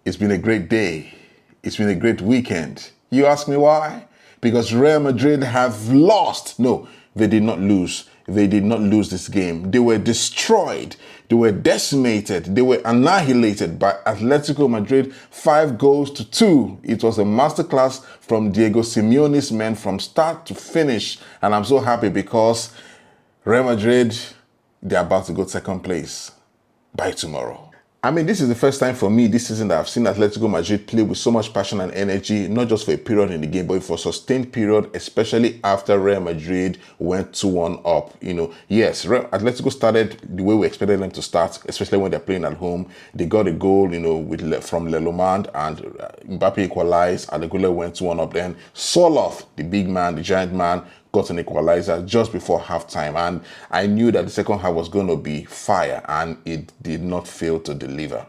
It's been a great day. It's been a great weekend. You ask me why? Because Real Madrid have lost. No, they did not lose. They did not lose this game. They were destroyed. They were decimated. They were annihilated by Atlético Madrid 5-2. It was a masterclass from Diego Simeone's men from start to finish. And I'm so happy because Real Madrid, they're about to go second place by tomorrow. I mean, this is the first time for me this season that I've seen Atlético Madrid play with so much passion and energy, not just for a period in the game, but for a sustained period, especially after Real Madrid went 2-1 up. Yes, Atlético started the way we expected them to start, especially when they're playing at home. They got a goal, from Lelomand, and Mbappe equalized, and the goal went 2-1 up. Then Soloth, the big man, the giant man, got an equalizer just before halftime, and I knew that the second half was going to be fire, and it did not fail to deliver.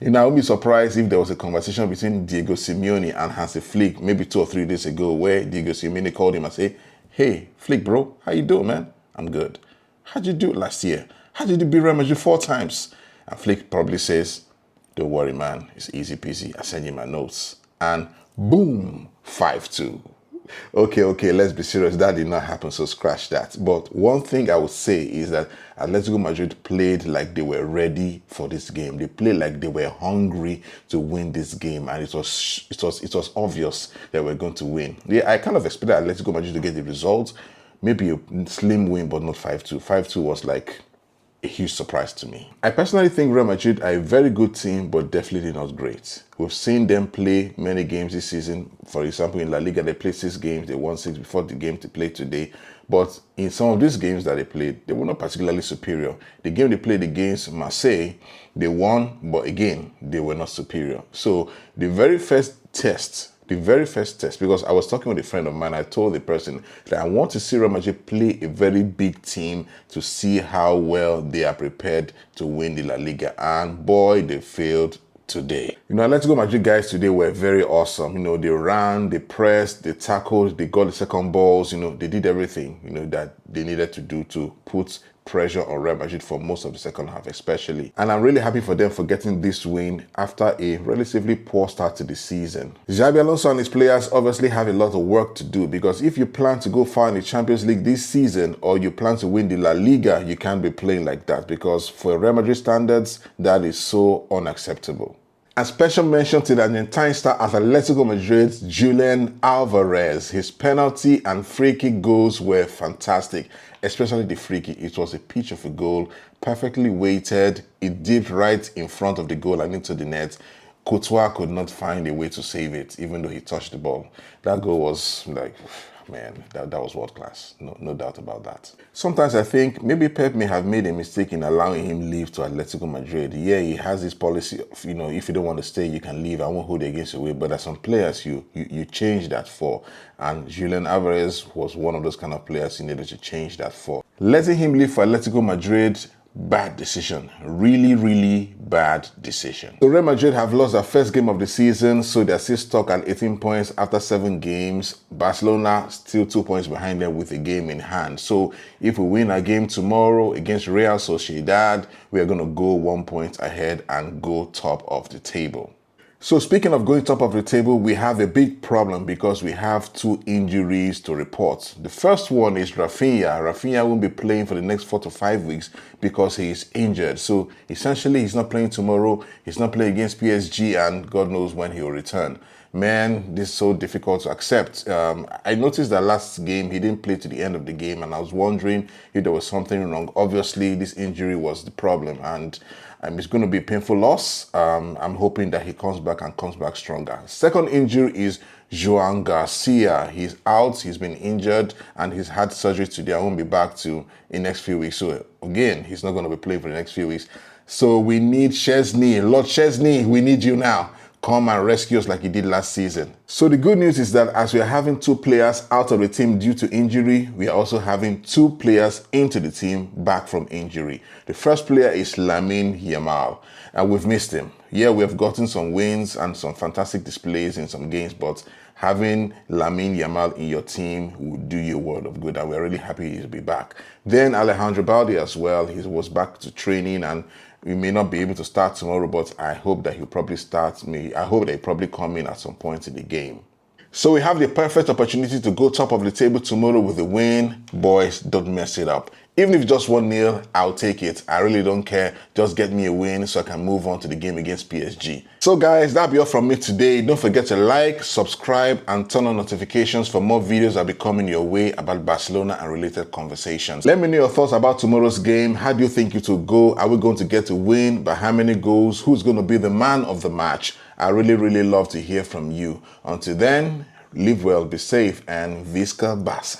I wouldn't be surprised if there was a conversation between Diego Simeone and Hansi Flick maybe 2 or 3 days ago where Diego Simeone called him and said, "Hey, Flick, bro, how you doing, man? I'm good. How'd you do it last year? How did you beat Real Madrid 4 times? And Flick probably says, "Don't worry, man. It's easy peasy. I send you my notes." And boom, 5-2. Okay, let's be serious. That did not happen, so scratch that. But one thing I would say is that Atlético Madrid played like they were ready for this game. They played like they were hungry to win this game, and it was obvious that we're going to win. Yeah, I kind of expected Atlético Madrid to get the result, maybe a slim win, but not 5-2. 5-2 was like a huge surprise to me. I personally think Real Madrid are a very good team, but definitely not great. We've seen them play many games this season. For example, in La Liga, they played 6 games. They won 6 before the game to play today. But in some of these games that they played, they were not particularly superior. The game they played against Marseille, they won, but again, they were not superior. So the very first test, because I was talking with a friend of mine, I told the person that I want to see Real Madrid play a very big team to see how well they are prepared to win the La Liga. And boy, they failed today. Atletico Madrid guys today were very awesome. They ran, they pressed, they tackled, they got the second balls. They did everything, that they needed to do to put pressure on Real Madrid for most of the second half especially. And I'm really happy for them for getting this win after a relatively poor start to the season. Xabi Alonso and his players obviously have a lot of work to do, because if you plan to go far in the Champions League this season, or you plan to win the La Liga, you can't be playing like that, because for Real Madrid standards, that is so unacceptable. A special mention to the Argentine star at Atlético Madrid's Julian Alvarez. His penalty and free kick goals were fantastic, especially the free kick. It was a pitch of a goal, perfectly weighted. It dipped right in front of the goal and into the net. Courtois could not find a way to save it, even though he touched the ball. That goal was like, man, that was world class. No doubt about that. Sometimes I think maybe Pep may have made a mistake in allowing him leave to Atlético Madrid. Yeah, he has this policy of, if you don't want to stay, you can leave. I won't hold it against you. But there's some players you change that for. And Julian Alvarez was one of those kind of players you needed to change that for. Letting him leave for Atlético Madrid, bad decision. Really bad decision. So Real Madrid have lost their first game of the season, so they're still stuck at 18 points after 7 games. Barcelona still 2 points behind them with a game in hand. So if we win a game tomorrow against Real Sociedad, we are going to go 1 point ahead and go top of the table. So speaking of going top of the table, we have a big problem because we have 2 injuries to report. The first one is Rafinha. Rafinha won't be playing for the next 4 to 5 weeks because he is injured. So essentially, he's not playing tomorrow. He's not playing against PSG, and God knows when he will return. Man, this is so difficult to accept. I noticed that last game, he didn't play to the end of the game, and I was wondering if there was something wrong. Obviously, this injury was the problem, and it's going to be a painful loss. I'm hoping that he comes back and comes back stronger. Second injury is Joan Garcia. He's out, he's been injured, and he's had surgery today. I won't be back to in the next few weeks. So again, he's not going to be playing for the next few weeks. So we need Chesney. Lord Chesney, we need you now. Come and rescue us like he did last season. So the good news is that as we are having 2 players out of the team due to injury, we are also having 2 players into the team back from injury. The first player is Lamine Yamal, and we've missed him. Yeah, we have gotten some wins and some fantastic displays in some games, but having Lamine Yamal in your team would do you a world of good, and we're really happy he'll be back. Then Alejandro Balde as well. He was back to training, and We may not be able to start tomorrow, but I hope that he'll probably start me. I hope that he'll probably come in at some point in the game. So we have the perfect opportunity to go top of the table tomorrow with a win. Boys, don't mess it up. Even if just 1-0, I'll take it. I really don't care. Just get me a win so I can move on to the game against PSG. So guys, that'll be all from me today. Don't forget to like, subscribe, and turn on notifications for more videos that'll be coming your way about Barcelona and related conversations. Let me know your thoughts about tomorrow's game. How do you think it will go? Are we going to get a win? By how many goals? Who's going to be the man of the match? I really love to hear from you. Until then, live well, be safe, and Visca Barça.